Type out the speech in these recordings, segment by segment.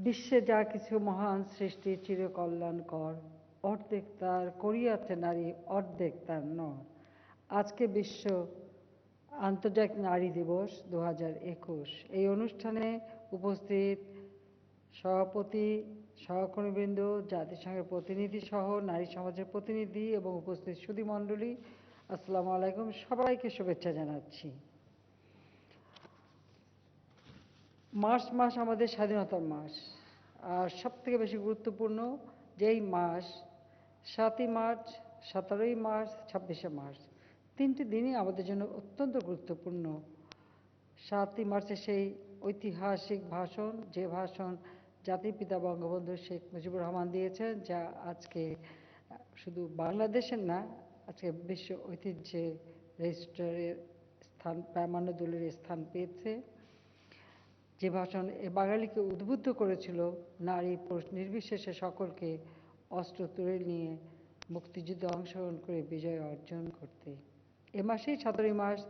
বিশ্বে যা কিছু মহান সৃষ্টি চিরকল্যাণকর, অর্ধেক তার করিয়াছে নারী, অর্ধেক তার নর। আজকে বিশ্ব আন্তর্জাতিক নারী দিবস 2021। এই অনুষ্ঠানে উপস্থিত সভাপতি, সহকর্মীবৃন্দ, জাতিসংঘের প্রতিনিধি সহ নারী সমাজের প্রতিনিধি এবং উপস্থিত সুধীমণ্ডলী, আসসালামু আলাইকুম। সবাইকে শুভেচ্ছা জানাচ্ছি। মার্চ মাস আমাদের স্বাধীনতার মাস, আর সবথেকে বেশি গুরুত্বপূর্ণ যেই মাস 7ই মার্চ, 17ই মার্চ, 26শে মার্চ, তিনটি দিনই আমাদের জন্য অত্যন্ত গুরুত্বপূর্ণ। 7ই মার্চে সেই ঐতিহাসিক ভাষণ, যে ভাষণ জাতির পিতা বঙ্গবন্ধু শেখ মুজিবুর রহমান দিয়েছেন, যা আজকে শুধু বাংলাদেশের না, আজকে বিশ্ব ঐতিহ্যে রেজিস্টারের স্থান, প্রামাণ্যদলিলে স্থান পেয়েছে। যে ভাষণ এ বাঙালিকে উদ্বুদ্ধ করেছিল নারী পুরুষ নির্বিশেষে সকলকে অস্ত্র তুলে নিয়ে মুক্তিযুদ্ধে অংশগ্রহণ করে বিজয় অর্জন করতে। এ মাসেই 17ই মার্চ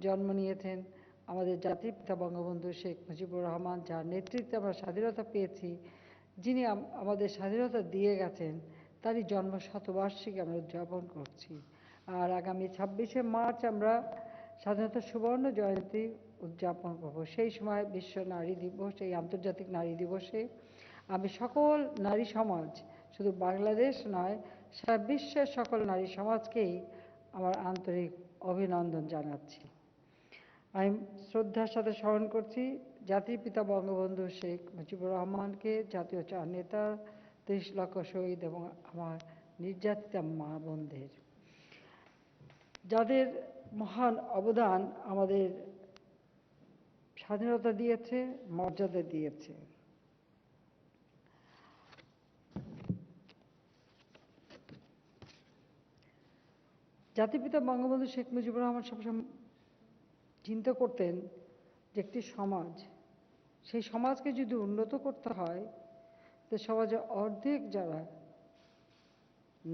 জন্ম নিয়েছেন আমাদের জাতির পিতা বঙ্গবন্ধু শেখ মুজিবুর রহমান, যার নেতৃত্বে আমরা স্বাধীনতা পেয়েছি। যিনি আমাদের স্বাধীনতা দিয়ে গেছেন, তারই জন্ম শতবার্ষিকী আমরা উদযাপন করছি। আর আগামী 26শে মার্চ আমরা স্বাধীনতার সুবর্ণ জয়ন্তী উদযাপন করব। সেই সময় বিশ্ব নারী দিবস, এই আন্তর্জাতিক নারী দিবসে আমি সকল নারী সমাজ, শুধু বাংলাদেশ নয়, সারা বিশ্বের সকল নারী সমাজকেই আমার আন্তরিক অভিনন্দন জানাচ্ছি। আমি শ্রদ্ধার সাথে স্মরণ করছি জাতির পিতা বঙ্গবন্ধু শেখ মুজিবুর রহমানকে, জাতীয় চার নেতা, 30 লক্ষ শহীদ এবং আমার নির্যাতিতা মা বোনদের, যাদের মহান অবদান আমাদের স্বাধীনতা দিয়েছে, মর্যাদা দিয়েছে। জাতির পিতা বঙ্গবন্ধু শেখ মুজিবুর রহমান সবসময় চিন্তা করতেন যে একটি সমাজ, সেই সমাজকে যদি উন্নত করতে হয়, তো সমাজে অর্ধেক যারা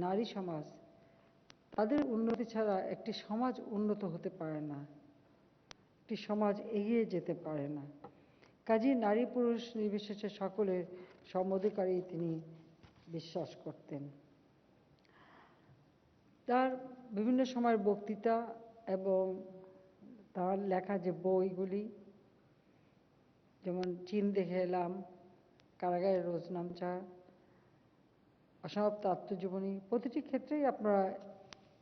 নারী সমাজ, তাদের উন্নতি ছাড়া একটি সমাজ উন্নত হতে পারে না, একটি সমাজ এগিয়ে যেতে পারে না। কাজেই নারী পুরুষ নির্বিশেষে সকলের সম-অধিকারে তিনি বিশ্বাস করতেন। তার বিভিন্ন সময়ের বক্তৃতা এবং তার লেখা যে বইগুলি, যেমন চীন দেখে এলাম, কারাগারের রোজনামচা, অসমাপ্ত আত্মজীবনী, প্রতিটি ক্ষেত্রেই আপনারা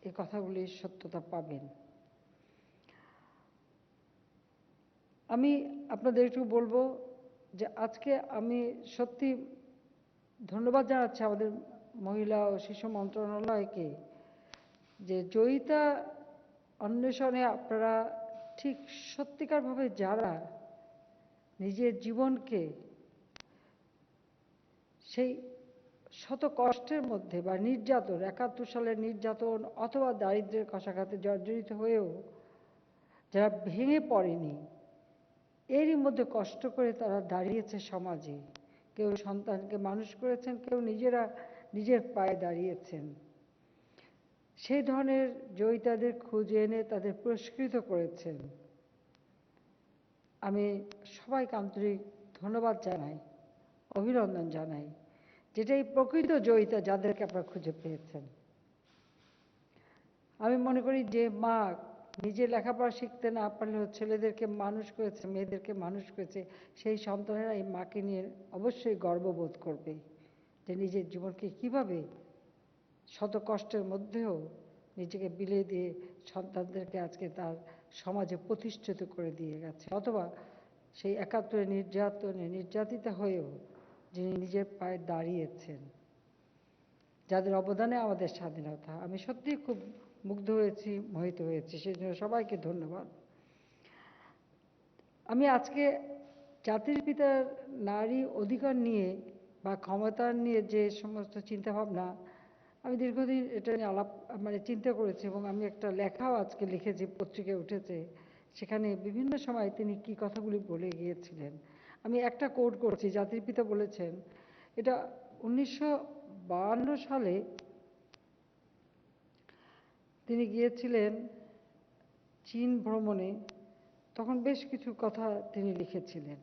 এই কথাগুলির সত্যতা পাবেন। আমি আপনাদের একটু বলবো যে আজকে আমি সত্যি ধন্যবাদ জানাচ্ছি আমাদের মহিলা ও শিশু মন্ত্রণালয়কে, যে জয়িতা অন্বেষণে আপনারা ঠিক সত্যিকারভাবে যারা নিজের জীবনকে সেই শত কষ্টের মধ্যে বা নির্যাতন, 71 সালের নির্যাতন অথবা দারিদ্র্যের কষাঘাতে জর্জরিত হয়েও যারা ভেঙে পড়েনি, এরই মধ্যে কষ্ট করে তারা দাঁড়িয়েছে সমাজে। কেউ সন্তানকে মানুষ করেছেন, কেউ নিজেরা নিজের পায়ে দাঁড়িয়েছেন। সেই ধরনের জয়িতাদের খুঁজে এনে তাদের পুরস্কৃত করেছেন। আমি সবাইকে আন্তরিক ধন্যবাদ জানাই, অভিনন্দন জানাই, যেটাই প্রকৃত জয়িতা যাদেরকে আপনারা খুঁজে পেয়েছেন। আমি মনে করি যে মা নিজে লেখাপড়া শিখতে না পারলেও ছেলেদেরকে মানুষ করেছে, মেয়েদেরকে মানুষ করেছে, সেই সন্তানেরা এই মাকে নিয়ে অবশ্যই গর্ববোধ করবে যে নিজের জীবনকে কিভাবে শত কষ্টের মধ্যেও নিজেকে বিলিয়ে দিয়ে সন্তানদেরকে আজকে তার সমাজে প্রতিষ্ঠিত করে দিয়ে গেছে। অথবা সেই 71 নির্যাতনে নির্যাতিতা হয়েও যিনি নিজের পায়ে দাঁড়িয়েছেন, যাদের অবদানে আমাদের স্বাধীনতা। আমি সত্যিই খুব মুগ্ধ হয়েছি, মোহিত হয়েছি, সেই জন্য সবাইকে ধন্যবাদ। আমি আজকে জাতির পিতার নারী অধিকার নিয়ে বা ক্ষমতা নিয়ে যে সমস্ত চিন্তাভাবনা, আমি দীর্ঘদিন এটা নিয়ে চিন্তা করেছি এবং আমি একটা লেখাও আজকে লিখেছি, পত্রিকায় উঠেছে। সেখানে বিভিন্ন সময় তিনি কি কথাগুলি বলে গিয়েছিলেন। আমি একটা কোট করছি। জাতির পিতা বলেছেন, এটা 1952 সালে তিনি গিয়েছিলেন চীন ভ্রমণে, তখন বেশ কিছু কথা তিনি লিখেছিলেন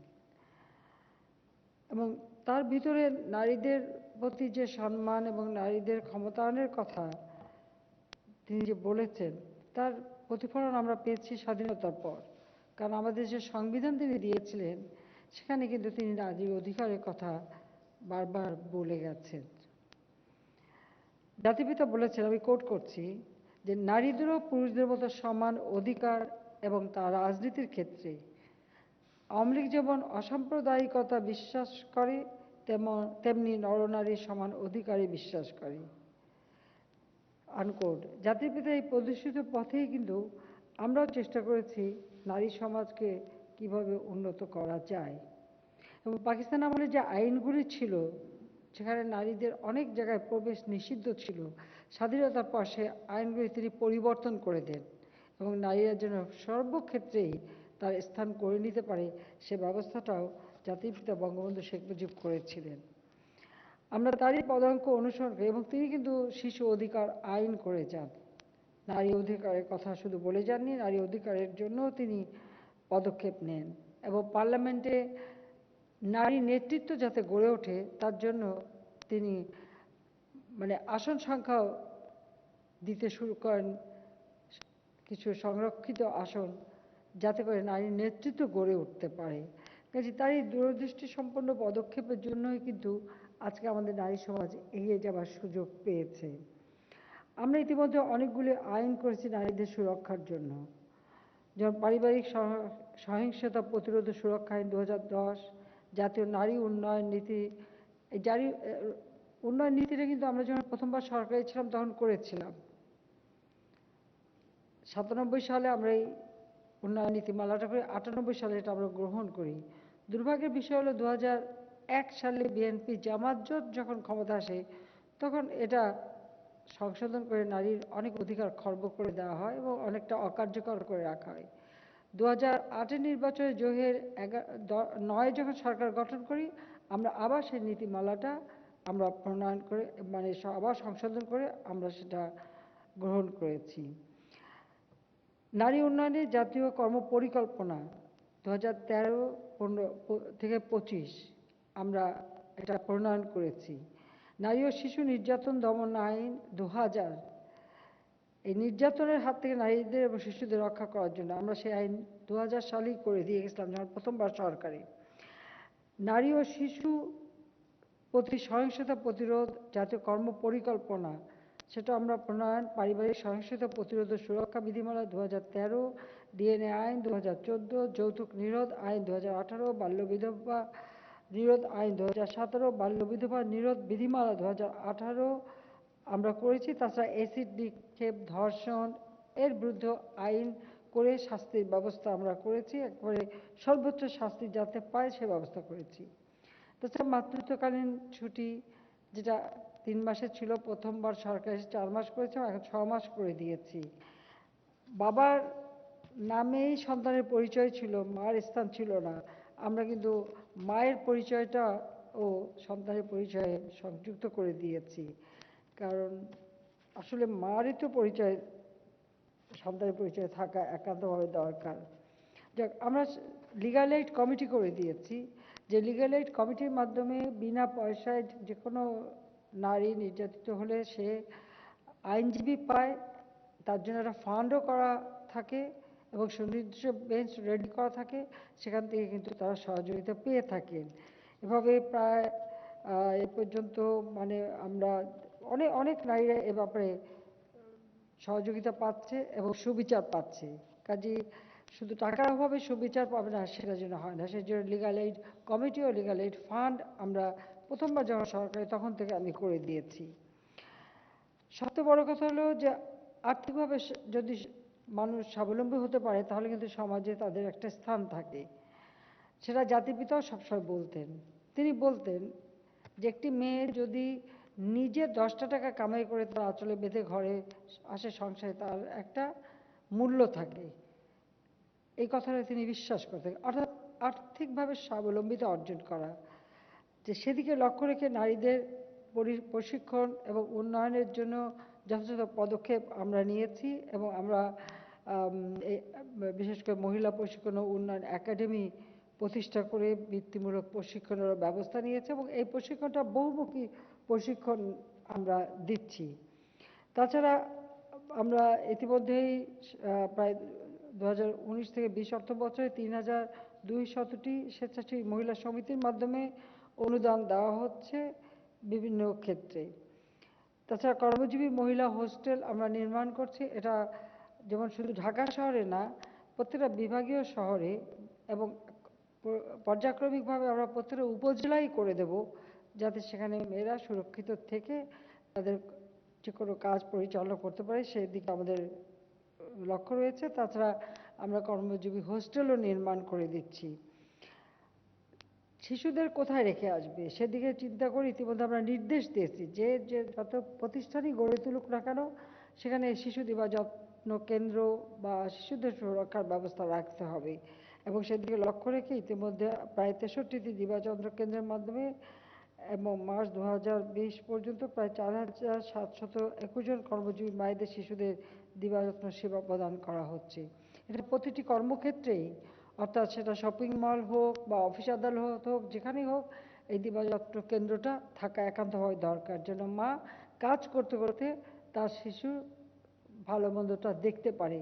এবং তার ভিতরে নারীদের প্রতি যে সম্মান এবং নারীদের ক্ষমতায়নের কথা তিনি যে বলেছেন, তার প্রতিফলন আমরা পেয়েছি স্বাধীনতার পর। কারণ আমাদের যে সংবিধান তিনি দিয়েছিলেন, সেখানে কিন্তু তিনি নারীর অধিকারের কথা বারবার বলে গেছেন। জাতিপিতা বলেছেন, আমি কোট করছি, যে নারীদেরও পুরুষদের মতো সমান অধিকার এবং তার রাজনীতির ক্ষেত্রে আওয়ামী লীগ যেমন অসাম্প্রদায়িকতা বিশ্বাস করে, তেমনি নরনারীর সমান অধিকারে বিশ্বাস করে। আনকোট। জাতির পিতা এই প্রদর্শিত পথেই কিন্তু আমরাও চেষ্টা করেছি নারী সমাজকে কিভাবে উন্নত করা যায়। এবং পাকিস্তান আমলে যে আইনগুলি ছিল, সেখানে নারীদের অনেক জায়গায় প্রবেশ নিষিদ্ধ ছিল, স্বাধীনতার পর সে আইনগুলি তিনি পরিবর্তন করে দেন এবং নারীরা যেন সর্বক্ষেত্রেই তার স্থান করে নিতে পারে, সে ব্যবস্থাটাও জাতির পিতা বঙ্গবন্ধু শেখ মুজিব করেছিলেন। আমরা তারই পদাঙ্ক অনুসরণ করি এবং তিনি কিন্তু শিশু অধিকার আইন করে যান। নারী অধিকারের কথা শুধু বলে যাননি, নারী অধিকারের জন্য তিনি পদক্ষেপ নেন এবং পার্লামেন্টে নারী নেতৃত্ব যাতে গড়ে ওঠে তার জন্য তিনি আসন সংখ্যাও দিতে শুরু করেন, কিছু সংরক্ষিত আসন, যাতে করে নারী নেতৃত্ব গড়ে উঠতে পারে। কাজে তার এই দূরদৃষ্টি সম্পন্ন পদক্ষেপের জন্যই কিন্তু আজকে আমাদের নারী সমাজ এগিয়ে যাওয়ার সুযোগ পেয়েছে। আমরা ইতিমধ্যে অনেকগুলি আইন করেছি নারীদের সুরক্ষার জন্য, যেমন পারিবারিক সহিংসতা প্রতিরোধ সুরক্ষা আইন 2010, জাতীয় নারী উন্নয়ন নীতি। এই উন্নয়ন নীতিটা কিন্তু আমরা যখন প্রথমবার সরকারে ছিলাম তখন করেছিলাম। 97 সালে আমরা এই উন্নয়ন নীতিমালাটা করে 98 সালে এটা আমরা গ্রহণ করি। দুর্ভাগ্যের বিষয় হলো 2001 সালে বিএনপি জামাত জোট যখন ক্ষমতা আসে, তখন এটা সংশোধন করে নারীর অনেক অধিকার খর্ব করে দেওয়া হয় এবং অনেকটা অকার্যকর করে রাখা হয়। 2008 নির্বাচনে জোহের 9 যখন সরকার গঠন করি, আমরা আবার সেই নীতিমালাটা আমরা প্রণয়ন করে আবার সংশোধন করে আমরা সেটা গ্রহণ করেছি। নারী উন্নয়নে জাতীয় কর্মপরিকল্পনা 2013 থেকে 25 আমরা এটা প্রণয়ন করেছি। নারী ও শিশু নির্যাতন দমন আইন 2000, এই নির্যাতনের হাত থেকে নারীদের এবং শিশুদের রক্ষা করার জন্য আমরা সেই আইন 2000 সালেই করে দিয়ে গেছিলাম যখন প্রথমবার সরকারে। নারী ও শিশু প্রতি সহিংসতা প্রতিরোধ জাতীয় কর্মপরিকল্পনা, সেটা আমরা প্রণয়ন, পারিবারিক সহিংসতা প্রতিরোধ ও সুরক্ষা বিধিমালা 2013, ডিএনএ আইন 2014, যৌতুক নিরোধ আইন 2018, বাল্য বিধবা নিরোধ আইন 2017, বাল্য বিধবা নিরোধ বিধিমালা 2018 আমরা করেছি। তাছাড়া অ্যাসিড নিক্ষেপ, ধর্ষণ এর বিরুদ্ধে আইন করে শাস্তির ব্যবস্থা আমরা করেছি, একবারে সর্বোচ্চ শাস্তি যাতে পায় সে ব্যবস্থা করেছি। তাছাড়া মাতৃত্বকালীন ছুটি, যেটা 3 মাসের ছিল, প্রথমবার সরকার 4 মাস করেছে, এখন 6 মাস করে দিয়েছি। বাবার নামেই সন্তানের পরিচয় ছিল, মার স্থান ছিল না, আমরা কিন্তু মায়ের পরিচয়টা ও সন্তানের পরিচয়ে সংযুক্ত করে দিয়েছি। কারণ আসলে মারই তো পরিচয়, সন্তানের পরিচয় থাকা একান্তভাবে দরকার। যাক, আমরা লিগ্যাল এইড কমিটি করে দিয়েছি, যে লিগ্যাল এইড কমিটির মাধ্যমে বিনা পয়সায় যে কোনো নারী নির্যাতিত হলে সে আইনজীবী পায়, তার জন্য একটা ফান্ডও করা থাকে এবং সুনির্দিষ্ট বেঞ্চ রেডি করা থাকে, সেখান থেকে কিন্তু তারা সহযোগিতা পেয়ে থাকেন। এভাবে প্রায় এ পর্যন্ত আমরা অনেক নারীরা এ ব্যাপারে সহযোগিতা পাচ্ছে এবং সুবিচার পাচ্ছে। কাজেই শুধু টাকার অভাবে সুবিচার পাবে না সেটা যেন হয় না, সেই জন্য লিগ্যাল এইড কমিটি ও লিগ্যাল এইড ফান্ড আমরা প্রথমবার যখন সরকারি তখন থেকে আমি করে দিয়েছি। সবচেয়ে বড় কথা হলো যে আর্থিকভাবে যদি মানুষ স্বাবলম্বী হতে পারে তাহলে কিন্তু সমাজে তাদের একটা স্থান থাকে। সেটা জাতিপিতাও সবসময় বলতেন। তিনি বলতেন যে একটি মেয়ে যদি নিজে 10টা টাকা কামাই করে তার আঁচলে বেঁধে ঘরে আসে, সংসারে তার একটা মূল্য থাকে, এই কথাটা তিনি বিশ্বাস করতেন। অর্থাৎ আর্থিকভাবে স্বাবলম্বিতা অর্জন করা, যে সেদিকে লক্ষ্য রেখে নারীদের প্রশিক্ষণ এবং উন্নয়নের জন্য যথাযথ পদক্ষেপ আমরা নিয়েছি এবং আমরা বিশেষ করে মহিলা প্রশিক্ষণ ও উন্নয়ন একাডেমি প্রতিষ্ঠা করে বৃত্তিমূলক প্রশিক্ষণের ব্যবস্থা নিয়েছে এবং এই প্রশিক্ষণটা বহুমুখী প্রশিক্ষণ আমরা দিচ্ছি। তাছাড়া আমরা ইতিমধ্যেই প্রায় 2019 থেকে 20 অর্থ বছরে 3200টি স্বেচ্ছাসেবী মহিলা সমিতির মাধ্যমে অনুদান দেওয়া হচ্ছে বিভিন্ন ক্ষেত্রে। তাছাড়া কর্মজীবী মহিলা হোস্টেল আমরা নির্মাণ করছি। এটা যেমন শুধু ঢাকা শহরে না, প্রত্যেকটা বিভাগীয় শহরে এবং পর্যায়ক্রমিকভাবে আমরা প্রত্যেকটা উপজেলায় করে দেব, যাতে সেখানে মেয়েরা সুরক্ষিত থেকে তাদের যে কোনো কাজ পরিচালনা করতে পারে, সেদিকে আমাদের লক্ষ্য রয়েছে। তাছাড়া আমরা কর্মজীবী হোস্টেলও নির্মাণ করে দিচ্ছি। শিশুদের কোথায় রেখে আসবে সেদিকে চিন্তা করে ইতিমধ্যে আমরা নির্দেশ দিয়েছি যে যত প্রতিষ্ঠানই গড়ে তুলুক না কেন, সেখানে শিশু দিবা যত্ন কেন্দ্র বা শিশুদের সুরক্ষার ব্যবস্থা রাখতে হবে। এবং সেদিকে লক্ষ্য রেখে ইতিমধ্যে প্রায় 63টি দিবা যত্ন কেন্দ্রের মাধ্যমে এবং মার্চ 2020 পর্যন্ত প্রায় 4721 জন কর্মজীবী মায়েদের শিশুদের দিবাযত্ন সেবা প্রদান করা হচ্ছে। এটা প্রতিটি কর্মক্ষেত্রেই, অর্থাৎ সেটা শপিং মল হোক বা অফিস আদালত হোক, যেখানেই হোক, এই দিবাযত্ন কেন্দ্রটা থাকা একান্তভাবে দরকার, যেন মা কাজ করতে করতে তার শিশুর ভালো মন্দটা দেখতে পারে,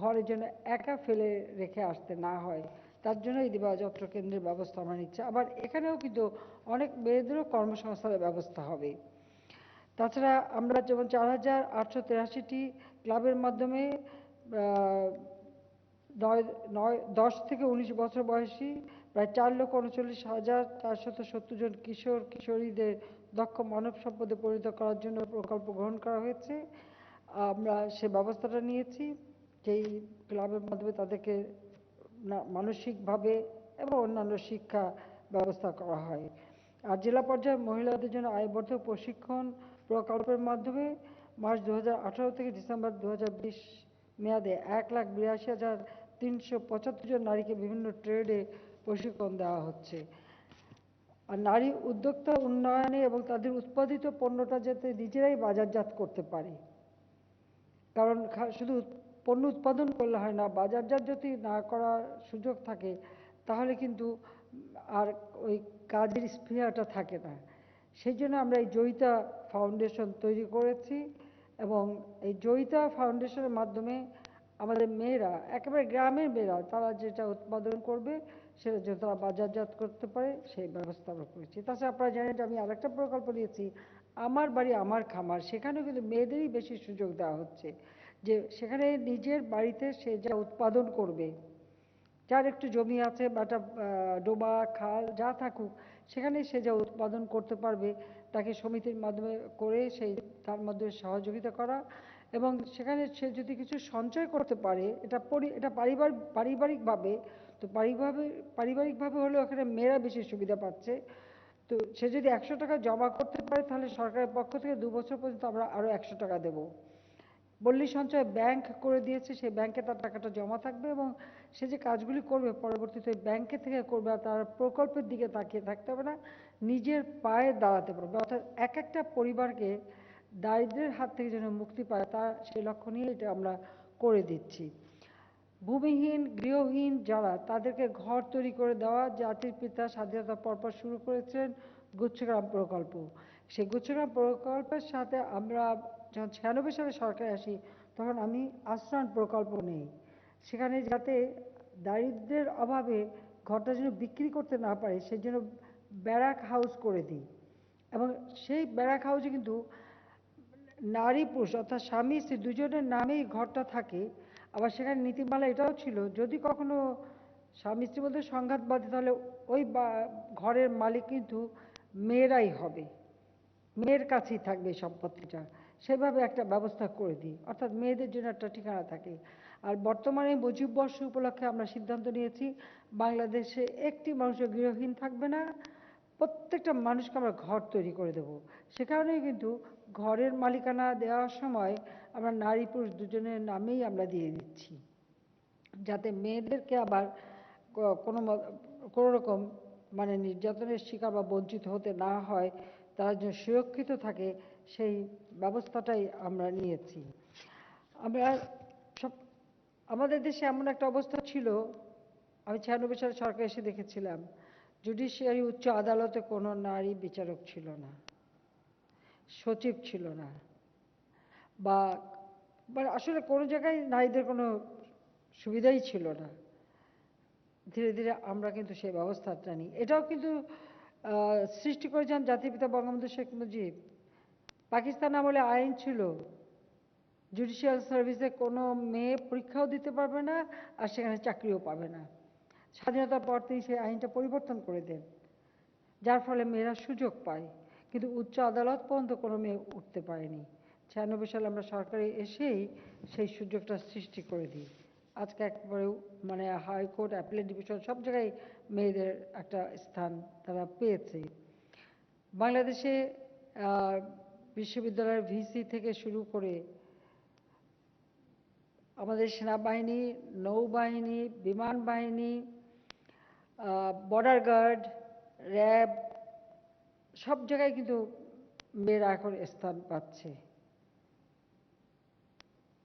ঘরে যেন একা ফেলে রেখে আসতে না হয়। তার জন্য এই দিবাযত্ন কেন্দ্রের ব্যবস্থা আমরা নিচ্ছি। আবার এখানেও কিন্তু অনেক মেয়েদেরও কর্মসংস্থানের ব্যবস্থা হবে। তাছাড়া আমরা যেমন 4883টি ক্লাবের মাধ্যমে 10 থেকে 19 বছর বয়সী প্রায় 4,39,470 জন কিশোর কিশোরীদের দক্ষ মানব সম্পদে পরিণত করার জন্য প্রকল্প গ্রহণ করা হয়েছে। আমরা সে ব্যবস্থাটা নিয়েছি, যেই ক্লাবের মাধ্যমে তাদেরকে মানসিকভাবে এবং অন্যান্য শিক্ষা ব্যবস্থা করা হয়। আর জেলা পর্যায়ে মহিলাদের জন্য আয়বর্ধক প্রশিক্ষণ প্রকল্পের মাধ্যমে মার্চ 2018 থেকে ডিসেম্বর 2020 মেয়াদে 1,82,375 জন নারীকে বিভিন্ন ট্রেডে প্রশিক্ষণ দেওয়া হচ্ছে। আর নারী উদ্যোক্তা উন্নয়নে এবং তাদের উৎপাদিত পণ্যটা যাতে নিজেরাই বাজারজাত করতে পারে, কারণ শুধু পণ্য উৎপাদন করলে হয় না, বাজারজাত যদি না করার সুযোগ থাকে তাহলে কিন্তু আর ওই কাজের স্পৃহাটা থাকে না। সেই জন্য আমরা এই জয়িতা ফাউন্ডেশন তৈরি করেছি এবং এই জয়িতা ফাউন্ডেশনের মাধ্যমে আমাদের মেয়েরা, একেবারে গ্রামের মেয়েরা, তারা যেটা উৎপাদন করবে সেটা যেন তারা বাজারজাত করতে পারে, সেই ব্যবস্থা আমরা করেছি। তাছাড়া আপনারা জানেন যে আমি আরেকটা প্রকল্প নিয়েছি, আমার বাড়ি আমার খামার। সেখানেও কিন্তু মেয়েদেরই বেশি সুযোগ দেওয়া হচ্ছে, যে সেখানে নিজের বাড়িতে সে যা উৎপাদন করবে, যার একটু জমি আছে বা একটা ডোবা খাল যা থাকুক, সেখানে সে যা উৎপাদন করতে পারবে তাকে সমিতির মাধ্যমে করে সেই তার মধ্যে সহযোগিতা করা, এবং সেখানে সে যদি কিছু সঞ্চয় করতে পারে, এটা পারিবারিকভাবে, তো পারিবারিকভাবে হলেও এখানে মেয়েরা বেশি সুবিধা পাচ্ছে। তো সে যদি 100 টাকা জমা করতে পারে, তাহলে সরকারের পক্ষ থেকে 2 বছর পর্যন্ত আমরা আরও 100 টাকা দেবো। পল্লী সঞ্চয় ব্যাংক করে দিয়েছে, সেই ব্যাংকে তার টাকাটা জমা থাকবে এবং সে যে কাজগুলি করবে পরবর্তীতে ব্যাংকে থেকে করবে, আর তার প্রকল্পের দিকে তাকিয়ে থাকতে হবে না, নিজের পায়ে দাঁড়াতে পারবে। অর্থাৎ এক একটা পরিবারকে দারিদ্র্যের হাত থেকে যেন মুক্তি পায়, তা সেই লক্ষ্য নিয়ে এটা আমরা করে দিচ্ছি। ভূমিহীন গৃহহীন যারা, তাদেরকে ঘর তৈরি করে দেওয়া, জাতির পিতা স্বাধীনতার পরপর শুরু করেছিলেন গুচ্ছগ্রাম প্রকল্প। সেই গুচ্ছগ্রাম প্রকল্পের সাথে আমরা যখন 96 সালে সরকারে আসি, তখন আমি আশ্রয়ণ প্রকল্প নেই, সেখানে যাতে দারিদ্র্যের অভাবে ঘরটা যেন বিক্রি করতে না পারে সেই জন্য ব্যারাক হাউস করে দিই। এবং সেই ব্যারাক হাউসে কিন্তু নারী পুরুষ অর্থাৎ স্বামী স্ত্রী দুজনের নামেই ঘরটা থাকে। আবার সেখানে নীতিমালা এটাও ছিল, যদি কখনো স্বামী স্ত্রীর মধ্যে সংঘাত বাধে, তাহলে ওই ঘরের মালিক কিন্তু মেয়েরাই হবে, মেয়ের কাছেই থাকবে সম্পত্তিটা। সেভাবে একটা ব্যবস্থা করে দিই, অর্থাৎ মেয়েদের জন্য একটা ঠিকানা থাকে। আর বর্তমানে মুজিববর্ষ উপলক্ষে আমরা সিদ্ধান্ত নিয়েছি, বাংলাদেশে একটি মানুষও গৃহহীন থাকবে না, প্রত্যেকটা মানুষকে আমরা ঘর তৈরি করে দেব। সে কারণেই কিন্তু ঘরের মালিকানা দেওয়ার সময় আমরা নারী পুরুষ দুজনের নামেই আমরা দিয়ে দিচ্ছি, যাতে মেয়েদেরকে আবার কোনো রকম মানে নির্যাতনের শিকার বা বঞ্চিত হতে না হয়, তারা যেন সুরক্ষিত থাকে, সেই ব্যবস্থাটাই আমরা নিয়েছি। আমরা আমাদের দেশে এমন একটা অবস্থা ছিল আমি 96 সালে সরকার এসে দেখেছিলাম জুডিশিয়ারি উচ্চ আদালতে কোনো নারী বিচারক ছিল না, সচিব ছিল না, বা মানে আসলে কোনো জায়গায় নারীদের কোনো সুবিধাই ছিল না। ধীরে ধীরে আমরা কিন্তু সেই ব্যবস্থাটা নিই। এটাও কিন্তু সৃষ্টি করেছেন জাতির পিতা বঙ্গবন্ধু শেখ মুজিব। পাকিস্তান আমলে আইন ছিল জুডিশিয়াল সার্ভিসে কোনো মেয়ে পরীক্ষাও দিতে পারবে না, আর সেখানে চাকরিও পাবে না। স্বাধীনতার পর তিনি সেই আইনটা পরিবর্তন করে দেন, যার ফলে মেয়েরা সুযোগ পায়, কিন্তু উচ্চ আদালত পর্যন্ত কোনো মেয়ে উঠতে পারেনি। 96 সালে আমরা সরকারে এসেই সেই সুযোগটা সৃষ্টি করে দিই। আজকে একবারে মানে হাইকোর্ট, অ্যাপিলেট ডিভিশন সব জায়গায় মেয়েদের একটা স্থান তারা পেয়েছে। বাংলাদেশে বিশ্ববিদ্যালয়ের ভিসি থেকে শুরু করে আমাদের সেনাবাহিনী, নৌবাহিনী, বিমান বাহিনী, বর্ডার গার্ড, র্যাব, সব জায়গায় কিন্তু মেয়েরা এখন স্থান পাচ্ছে।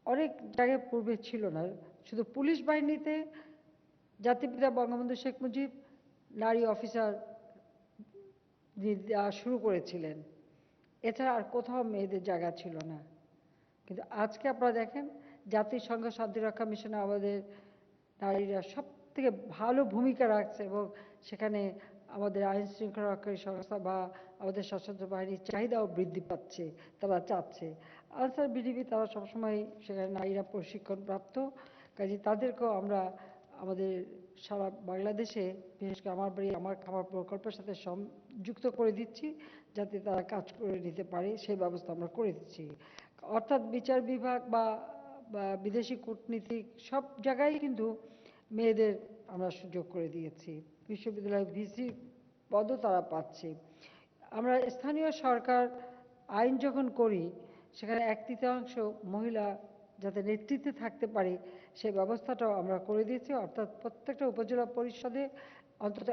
অনেক জায়গায় পূর্বে ছিল না। শুধু পুলিশ বাহিনীতে জাতির বঙ্গবন্ধু শেখ মুজিব নারী অফিসার শুরু করেছিলেন, এছাড়া আর কোথাও মেয়েদের জায়গা ছিল না। কিন্তু আজকে আপনারা দেখেন জাতিসংঘ শান্তিরক্ষা মিশনে আমাদের নারীরা সব থেকে ভালো ভূমিকা রাখছে, এবং সেখানে আমাদের আইন শৃঙ্খলা রক্ষাকারী সংস্থা বা আমাদের সশস্ত্র বাহিনীর চাহিদাও বৃদ্ধি পাচ্ছে, তারা চাচ্ছে। আনসার বিডিপি তারা সবসময় সেখানে নারীরা প্রশিক্ষণপ্রাপ্ত, কাজে তাদেরকেও আমরা আমাদের সারা বাংলাদেশে, বিশেষ করে আমার বাড়ি আমার খাবার প্রকল্পের সাথে সংযুক্ত করে দিচ্ছি, যাতে তারা কাজ করে নিতে পারে সেই ব্যবস্থা আমরা করে দিচ্ছি। অর্থাৎ বিচার বিভাগ বা বিদেশি কূটনীতিক সব জায়গায় কিন্তু মেয়েদের আমরা সুযোগ করে দিয়েছি। বিশ্ববিদ্যালয়ের ভিসি পদও তারা পাচ্ছে। আমরা স্থানীয় সরকার আইন যখন করি, সেখানে 1/3 মহিলা যাতে নেতৃত্বে থাকতে পারে সেই ব্যবস্থাটাও আমরা করে দিয়েছি। অর্থাৎ প্রত্যেকটা উপজেলা পরিষদে অন্তত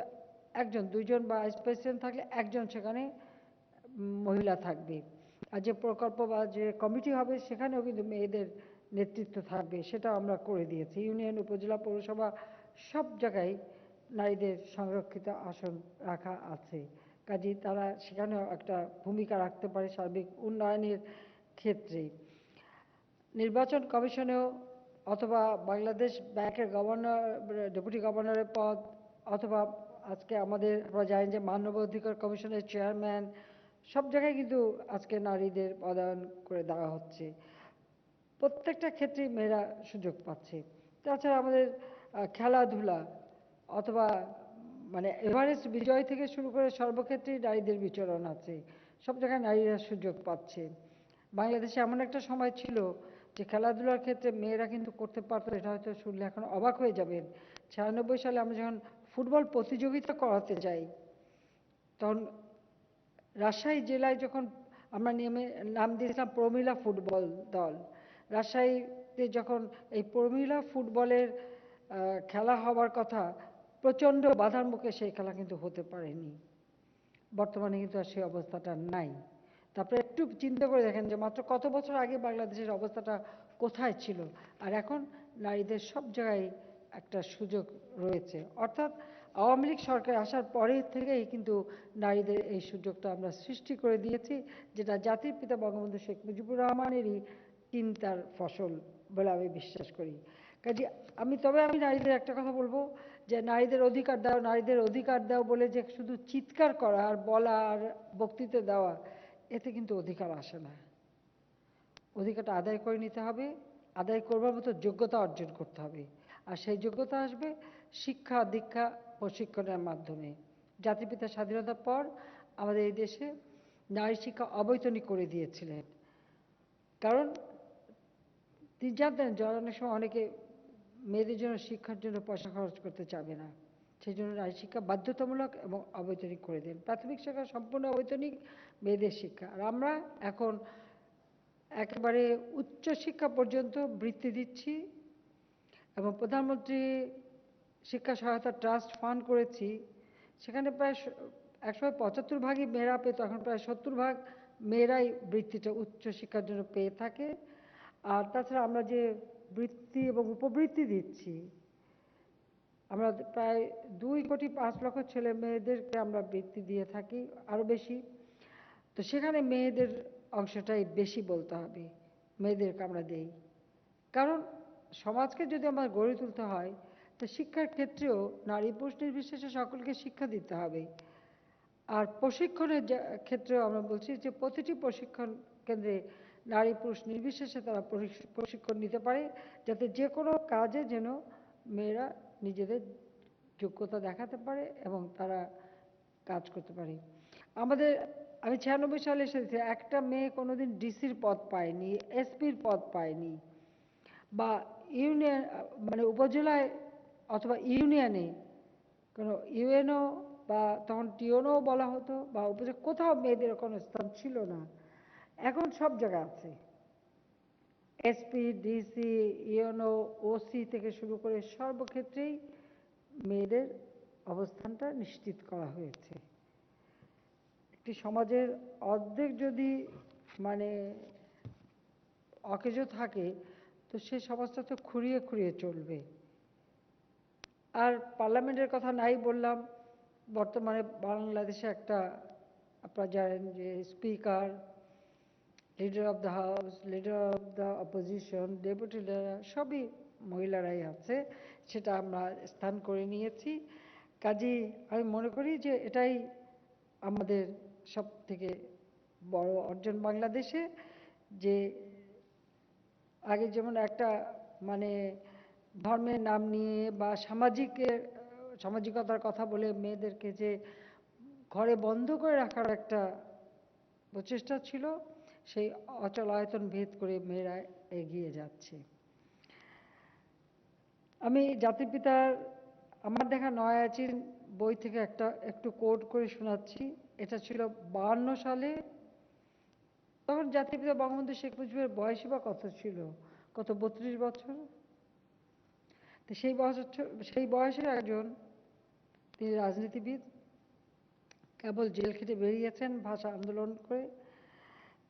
একজন, দুইজন বা ভাইস প্রেসিডেন্ট থাকলে একজন সেখানে মহিলা থাকবে। আর যে প্রকল্প বা যে কমিটি হবে সেখানেও কিন্তু মেয়েদের নেতৃত্ব থাকবে, সেটাও আমরা করে দিয়েছি। ইউনিয়ন, উপজেলা, পৌরসভা সব জায়গায় নারীদের সংরক্ষিত আসন রাখা আছে, কাজেই তারা সেখানেও একটা ভূমিকা রাখতে পারে সার্বিক উন্নয়নের ক্ষেত্রে। নির্বাচন কমিশনেও অথবা বাংলাদেশ ব্যাংকের গভর্নর, ডেপুটি গভর্নরের পদ, অথবা আজকে আমাদের আপনারা জানেন যে মানবাধিকার কমিশনের চেয়ারম্যান, সব জায়গায় কিন্তু আজকে নারীদের পদায়ন করে দেওয়া হচ্ছে। প্রত্যেকটা ক্ষেত্রেই মেয়েরা সুযোগ পাচ্ছে। তাছাড়া আমাদের খেলাধুলা অথবা মানে এভারেস্ট বিজয় থেকে শুরু করে সর্বক্ষেত্রেই নারীদের বিচরণ আছে, সব জায়গায় নারীরা সুযোগ পাচ্ছে। বাংলাদেশে এমন একটা সময় ছিল যে খেলাধুলার ক্ষেত্রে মেয়েরা কিন্তু করতে পারতো, এটা হয়তো শুনলে এখন অবাক হয়ে যাবেন। 96 সালে আমরা যখন ফুটবল প্রতিযোগিতা করাতে যাই, তখন রাজশাহী জেলায় যখন আমরা নাম দিয়েছিলাম প্রমিলা ফুটবল দল, রাজশাহীতে যখন এই প্রমিলা ফুটবলের খেলা হওয়ার কথা, প্রচণ্ড বাধার মুখে সেই খেলা কিন্তু হতে পারেনি। বর্তমানে কিন্তু আর সেই অবস্থাটা নাই। তারপরে একটু চিন্তা করে দেখেন যে মাত্র কত বছর আগে বাংলাদেশের অবস্থাটা কোথায় ছিল, আর এখন নারীদের সব জায়গায় একটা সুযোগ রয়েছে। অর্থাৎ আওয়ামী লীগ সরকার আসার পরের থেকেই কিন্তু নারীদের এই সুযোগটা আমরা সৃষ্টি করে দিয়েছি, যেটা জাতির পিতা বঙ্গবন্ধু শেখ মুজিবুর রহমানেরই চিন্তার ফসল বলে আমি বিশ্বাস করি। কাজে আমি নারীদের একটা কথা বলবো, যে নারীদের অধিকার দাও, নারীদের অধিকার দাও বলে যে শুধু চিৎকার করা আর বলা আর বক্তৃতা দেওয়া, এতে কিন্তু অধিকার আসে না। অধিকারটা আদায় করে নিতে হবে, আদায় করবার মতো যোগ্যতা অর্জন করতে হবে, আর সেই যোগ্যতা আসবে শিক্ষা, দীক্ষা, প্রশিক্ষণের মাধ্যমে। জাতিপিতা স্বাধীনতার পর আমাদের এই দেশে নারী শিক্ষা অবৈতনিক করে দিয়েছিলেন, কারণ তিনি জানতেন যে অনেক সময় অনেকে মেয়েদের জন্য শিক্ষার জন্য পয়সা খরচ করতে চাবে না, সেই জন্য নারী শিক্ষা বাধ্যতামূলক এবং অবৈতনিক করে দেন। প্রাথমিক শিক্ষা সম্পূর্ণ অবৈতনিক, মেয়েদের শিক্ষা। আর আমরা এখন একেবারে উচ্চ শিক্ষা পর্যন্ত বৃত্তি দিচ্ছি, এবং প্রধানমন্ত্রী শিক্ষা সহায়তা ট্রাস্ট ফান্ড করেছি, সেখানে প্রায় 175 মেয়েরা পেত, এখন প্রায় 70 মেয়েরাই বৃত্তিটা উচ্চ শিক্ষার জন্য পেয়ে থাকে। আর তাছাড়া আমরা যে বৃত্তি এবং উপবৃত্তি দিচ্ছি, আমরা প্রায় 2,5,00,000 ছেলে মেয়েদেরকে আমরা বৃত্তি দিয়ে থাকি, আরও বেশি। তো সেখানে মেয়েদের অংশটাই বেশি বলতে হবে, মেয়েদেরকে আমরা দেই। কারণ সমাজকে যদি আমার গড়ে তুলতে হয়, তো শিক্ষার ক্ষেত্রেও নারী পুরুষ নির্বিশেষে সকলকে শিক্ষা দিতে হবে। আর প্রশিক্ষণের ক্ষেত্রেও আমরা বলছি যে প্রতিটি প্রশিক্ষণ কেন্দ্রে নারী পুরুষ নির্বিশেষে তারা প্রশিক্ষণ নিতে পারে, যাতে যে কোনো কাজে যেন মেয়েরা নিজেদের যোগ্যতা দেখাতে পারে এবং তারা কাজ করতে পারে। আমাদের আমি 96 সালে এসেছি, একটা মেয়ে কোনোদিন ডিসির পদ পায়নি, এসপির পদ পায়নি, বা ইউনিয়ন মানে উপজেলায় অথবা ইউনিয়নে কোনো ইউএনও বা তখন টিওনও বলা হতো, বা উপজেলা কোথাও মেয়েদের কোনো স্থান ছিল না। এখন সব জায়গায় আছে, এসপি, ডিসি, ইউএনও, ওসি থেকে শুরু করে সর্বক্ষেত্রেই মেয়েদের অবস্থানটা নিশ্চিত করা হয়েছে। একটি সমাজের অর্ধেক যদি মানে অকেজো থাকে, তো সে সমাজটা তো খুঁড়িয়ে খুঁড়িয়ে চলবে। আর পার্লামেন্টের কথা নাই বললাম, বর্তমানে বাংলাদেশে একটা আপনারা জানেন যে speaker, leader of the house, leader of the opposition, deputy leader সবই মহিলারাই আছে, সেটা আমরা স্থান করে নিয়েছি। কাজেই আমি মনে করি যে এটাই আমাদের সব থেকে বড় অর্জন বাংলাদেশে, যে আগে যেমন একটা মানে ধর্মের নাম নিয়ে বা সামাজিকতার কথা বলে মেয়েদেরকে যে ঘরে বন্ধ করে রাখার একটা প্রচেষ্টা ছিল, সেই অচল আয়তন ভেদ করে মেয়েরা এগিয়ে যাচ্ছে। আমি জাতির পিতার আমার দেখা নয়াচিন বই থেকে একটু কোট করে শোনাচ্ছি। এটা ছিল 52 সালে। তখন জাতির পিতা বঙ্গবন্ধু শেখ মুজিবের বয়সই বা কত ছিল? কত, 32 বছর। তো সেই বয়সের একজন, তিনি রাজনীতিবিদ, কেবল জেল খেটে বেরিয়েছেন ভাষা আন্দোলন করে।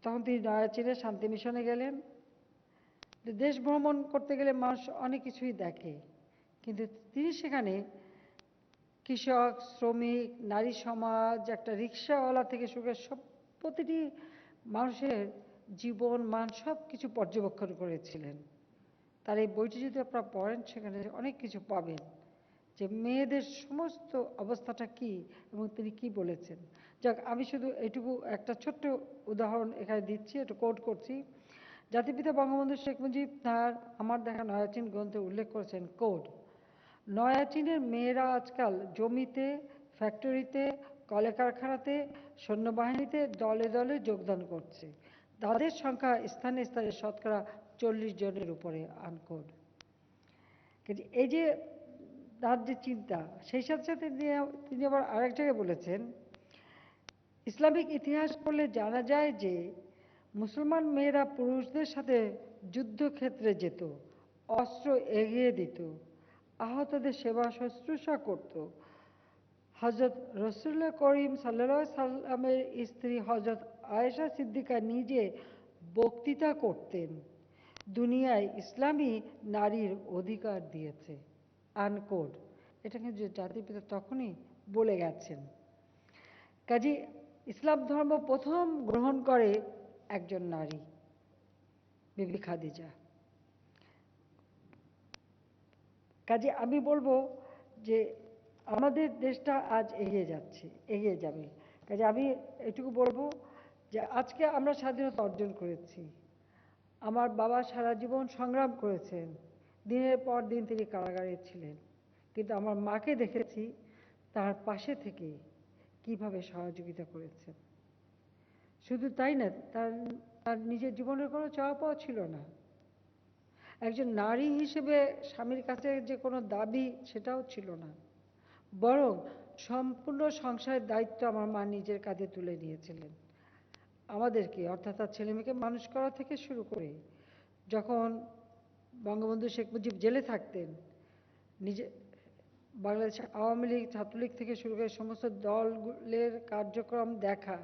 তখন তিনি নয়াচিনে শান্তি মিশনে গেলেন। দেশ ভ্রমণ করতে গেলে মানুষ অনেক কিছুই দেখে, কিন্তু তিনি সেখানে কৃষক, শ্রমিক, নারী সমাজ, একটা রিক্সাওয়ালা থেকে শুরু করে প্রতিটি মানুষের জীবন মান সব কিছু পর্যবেক্ষণ করেছিলেন। তার এই বইটি যদি আপনারা পড়েন, সেখানে অনেক কিছু পাবেন যে মেয়েদের সমস্ত অবস্থাটা কি এবং তিনি কি বলেছেন। যাক, আমি শুধু এইটুকু একটা ছোট্ট উদাহরণ এখানে দিচ্ছি, একটু কোট করছি। জাতিপিতা বঙ্গবন্ধু শেখ মুজিব তাঁর আমার দেখা নয়াচিন গ্রন্থে উল্লেখ করেছেন, কোড, নয়াচিনের মেয়েরা আজকাল জমিতে, ফ্যাক্টরিতে, কলকারখানাতে, সৈন্যবাহিনীতে দলে দলে যোগদান করছে। তাদের সংখ্যা স্থানে স্থানে শতকরা 40 জনের উপরে, আনকোড। এই যে তার যে চিন্তা, সেই সাথে সাথে তিনি আবার আরেক জায়গায় বলেছেন, ইসলামিক ইতিহাস পড়লে জানা যায় যে মুসলমান মেয়েরা পুরুষদের সাথে যুদ্ধক্ষেত্রে যেত, অস্ত্র এগিয়ে দিত, আহতদের সেবা শুশ্রূষা করত। হজরত রসুল্লাহ করিম সাল্লাল্লাহু আলাইহি সাল্লামের স্ত্রী হজরত আয়েশা সিদ্দিকা নিজে বক্তৃতা করতেন, দুনিয়ায় ইসলামী নারীর অধিকার দিয়েছে, আনকোড। এটা কিন্তু জাতির পিতা তখনই বলে গেছেন। কাজে ইসলাম ধর্ম প্রথম গ্রহণ করে একজন নারী, বিবি খাদিজা। কাজে আমি বলবো যে আমাদের দেশটা আজ এগিয়ে যাচ্ছে, এগিয়ে যাবে। কাজে আমি এটুকু বলবো যে আজকে আমরা স্বাধীনতা অর্জন করেছি। আমার বাবা সারা জীবন সংগ্রাম করেছেন, দিনের পর দিন তিনি কারাগারে ছিলেন, কিন্তু আমার মাকে দেখেছি তার পাশে থেকে কিভাবে সহযোগিতা করেছেন। শুধু তাই না, তার নিজের জীবনের কোনো চাওয়া পাওয়া ছিল না। একজন নারী হিসেবে স্বামীর কাছে যে কোনো দাবি, সেটাও ছিল না, বরং সম্পূর্ণ সংসারের দায়িত্ব আমার মা নিজের কাঁধে তুলে নিয়েছিলেন। আমাদেরকে, অর্থাৎ তার ছেলেমেয়েকে মানুষ করা থেকে শুরু করে, যখন বঙ্গবন্ধু শেখ মুজিব জেলে থাকতেন, নিজে বাংলাদেশ আওয়ামী লীগ, ছাত্রলীগ থেকে শুরু করে সমস্ত দলের কার্যক্রম দেখা,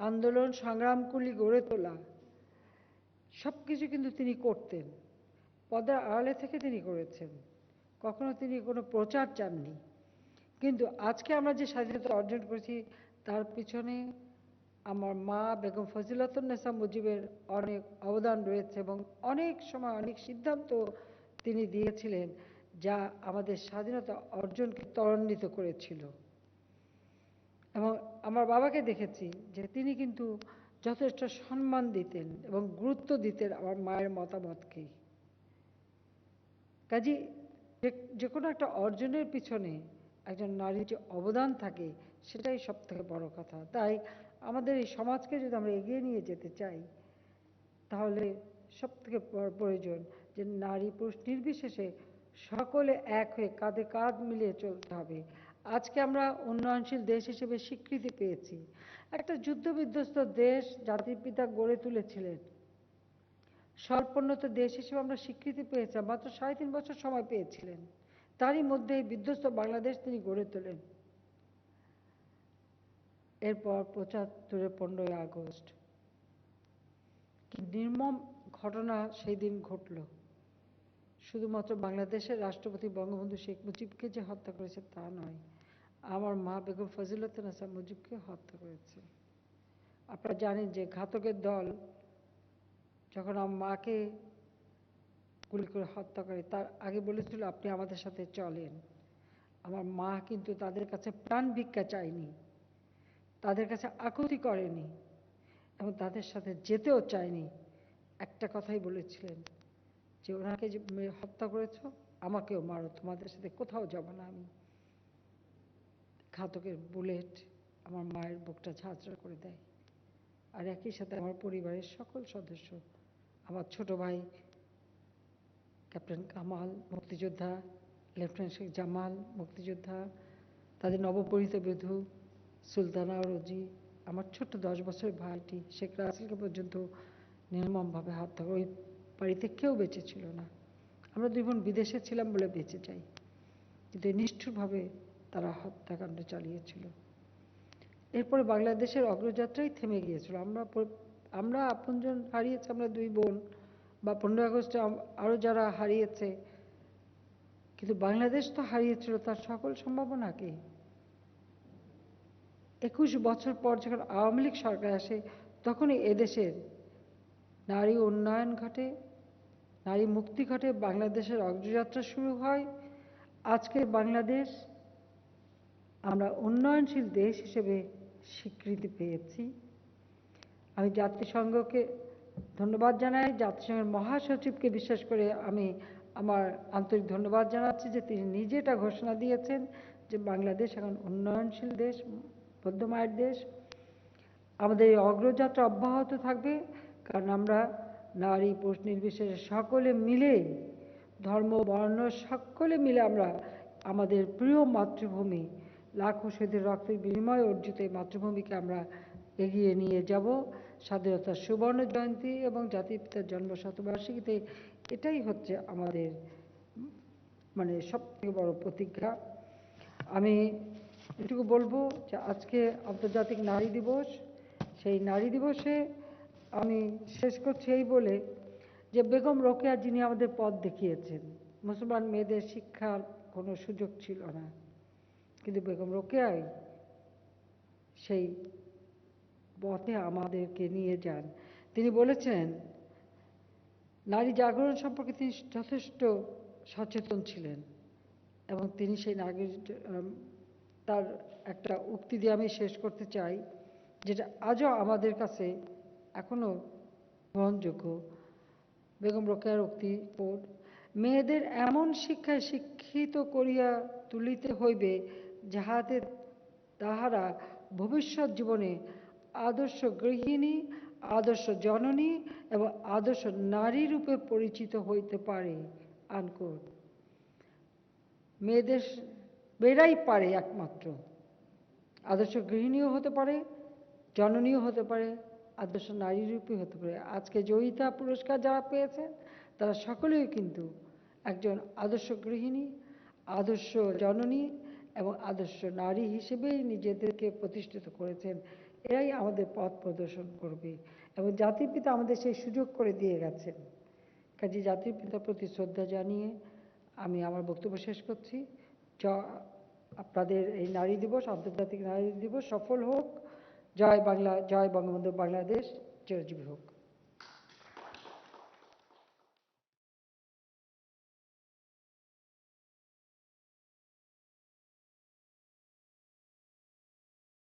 আন্দোলন সংগ্রামগুলি গড়ে তোলা, সব কিছু কিন্তু তিনি করতেন, পর্দার আড়ালে থেকে তিনি করেছেন। কখনো তিনি কোনো প্রচার চাননি। কিন্তু আজকে আমরা যে স্বাধীনতা অর্জন করেছি তার পিছনে আমার মা বেগম ফজিলাতুন্নেসা মুজিবের অনেক অবদান রয়েছে এবং অনেক সময় অনেক সিদ্ধান্ত তিনি দিয়েছিলেন যা আমাদের স্বাধীনতা অর্জনকে ত্বরান্বিত করেছিল। এবং আমার বাবাকে দেখেছি যে তিনি কিন্তু যথেষ্ট সম্মান দিতেন এবং গুরুত্ব দিতেন আমার মায়ের মতামতকে। কাজে যে কোনো একটা অর্জনের পিছনে একজন নারীর যে অবদান থাকে সেটাই সবথেকে বড় কথা। তাই আমাদের এই সমাজকে যদি আমরা এগিয়ে নিয়ে যেতে চাই তাহলে সবথেকে প্রয়োজন যে নারী পুরুষ নির্বিশেষে সকলে এক হয়ে কাঁধে কাঁধ মিলিয়ে চলতে হবে। আজকে আমরা উন্নয়নশীল দেশ হিসেবে স্বীকৃতি পেয়েছি। একটা যুদ্ধবিধ্বস্ত দেশ জাতির পিতা গড়ে তুলেছিলেন, স্বল্পোন্নত দেশ হিসেবে আমরা স্বীকৃতি পেয়েছিলাম, মাত্র ৩.৫ বছর সময় পেয়েছিলেন। তারই মধ্যে এই বিধ্বস্ত বাংলাদেশ তিনি গড়ে তোলেন। এরপর ৭৫-এর ১৫ই আগস্ট কি নির্মম ঘটনা সেই দিন ঘটল। শুধুমাত্র বাংলাদেশের রাষ্ট্রপতি বঙ্গবন্ধু শেখ মুজিবকে যে হত্যা করেছে তা নয়, আমার মা বেগম ফজিলাতুন্নেসা মুজিবকে হত্যা করেছে। আপনারা জানেন যে ঘাতকের দল যখন আমার মাকে গুলি করে হত্যা করে তার আগে বলেছিল আপনি আমাদের সাথে চলেন। আমার মা কিন্তু তাদের কাছে প্রাণ ভিক্ষা চায়নি, তাদের কাছে আকুতি করেনি এবং তাদের সাথে যেতেও চায়নি। একটা কথাই বলেছিলেন যে ওনাকে যে হত্যা করেছ আমাকেও মারো, তোমাদের সাথে কোথাও যাব না আমি। ঘাতকের বুলেট আমার মায়ের বুকটা ঝাঁঝরা করে দেয়। আর একই সাথে আমার পরিবারের সকল সদস্য, আমার ছোট ভাই ক্যাপ্টেন কামাল মুক্তিযোদ্ধা, লেফটেন্যান্ট শেখ জামাল মুক্তিযোদ্ধা, তাদের নবপরিণীত বধূ সুলতানা রোজি, আমার ছোট্ট 10 বছরের ভাইটি শেখ রাসেলকে পর্যন্ত নির্মমভাবে হত্যা। ওই বাড়িতে কেউ বেঁচে ছিল না। আমরা 2 বোন বিদেশে ছিলাম বলে বেঁচে যাই, কিন্তু নিষ্ঠুরভাবে তারা হত্যাকাণ্ড চালিয়েছিল। এরপরে বাংলাদেশের অগ্রযাত্রাই থেমে গিয়েছিল। আমরা আপনজন হারিয়েছি, আমরা 2 বোন, বা 15 আগস্টে আরও যারা হারিয়েছে, কিন্তু বাংলাদেশ তো হারিয়েছিল তার সকল সম্ভাবনাকে। 21 বছর পর যখন আওয়ামী লীগ সরকার আসে তখনই এদেশের নারী উন্নয়ন ঘটে, নারী মুক্তি ঘটে, বাংলাদেশের অগ্রযাত্রা শুরু হয়। আজকের বাংলাদেশ আমরা উন্নয়নশীল দেশ হিসেবে স্বীকৃতি পেয়েছি। আমি জাতিসংঘকে ধন্যবাদ জানাই, জাতিসংঘের মহাসচিবকে বিশেষ করে আমি আমার আন্তরিক ধন্যবাদ জানাচ্ছি যে তিনি নিজে এটা ঘোষণা দিয়েছেন যে বাংলাদেশ এখন উন্নয়নশীল দেশ, মধ্যমায়ের দেশ। আমাদের এই অগ্রযাত্রা অব্যাহত থাকবে, কারণ আমরা নারী পুরুষ নির্বিশেষে সকলে মিলে, ধর্ম বর্ণ সকলে মিলে আমরা আমাদের প্রিয় মাতৃভূমি, লাখো শহীদের রক্তের বিনিময়ে অর্জিত এই মাতৃভূমিকে আমরা এগিয়ে নিয়ে যাব। স্বাধীনতার সুবর্ণ জয়ন্তী এবং জাতির পিতার জন্মশতবার্ষিকীতে এটাই হচ্ছে আমাদের সবথেকে বড় প্রতিজ্ঞা। আমি এটুকু বলবো যে আজকে আন্তর্জাতিক নারী দিবস, সেই নারী দিবসে আমি শেষ করছি এই বলে যে বেগম রোকেয়া যিনি আমাদের পথ দেখিয়েছেন। মুসলমান মেয়েদের শিক্ষার কোনো সুযোগ ছিল না, কিন্তু বেগম রোকেয়াই সেই পথে আমাদেরকে নিয়ে যান। তিনি বলেছেন নারী জাগরণ সম্পর্কে তিনি যথেষ্ট সচেতন ছিলেন এবং তিনি সেই তার একটা উক্তি দিয়ে আমি শেষ করতে চাই, যেটা আজও আমাদের কাছে এখনো গ্রহণযোগ্য। বেগম রোকেয়ার উক্তি, মেয়েদের এমন শিক্ষায় শিক্ষিত করিয়া তুলিতে হইবে যাহাতে তাহারা ভবিষ্যৎ জীবনে আদর্শ গৃহিণী, আদর্শ জননী এবং আদর্শ নারী রূপে পরিচিত হইতে পারে। আনকোট। মেয়েরাই পারে একমাত্র আদর্শ গৃহিণীও হতে পারে, জননীও হতে পারে, আদর্শ নারী রূপে হতে পারে। আজকে জয়িতা পুরস্কার যারা পেয়েছেন তারা সকলেই কিন্তু একজন আদর্শ গৃহিণী, আদর্শ জননী এবং আদর্শ নারী হিসেবেই নিজেদেরকে প্রতিষ্ঠিত করেছেন। এরাই আমাদের পথ প্রদর্শন করবে এবং জাতির পিতা আমাদের সেই সুযোগ করে দিয়ে গেছেন। কাজে জাতির পিতার প্রতি শ্রদ্ধা জানিয়ে আমি আমার বক্তব্য শেষ করছি। আপনাদের এই নারী দিবস, আন্তর্জাতিক নারী দিবস সফল হোক। জয় বাংলা, জয় বঙ্গবন্ধু, বাংলাদেশ চিরজীবী হোক।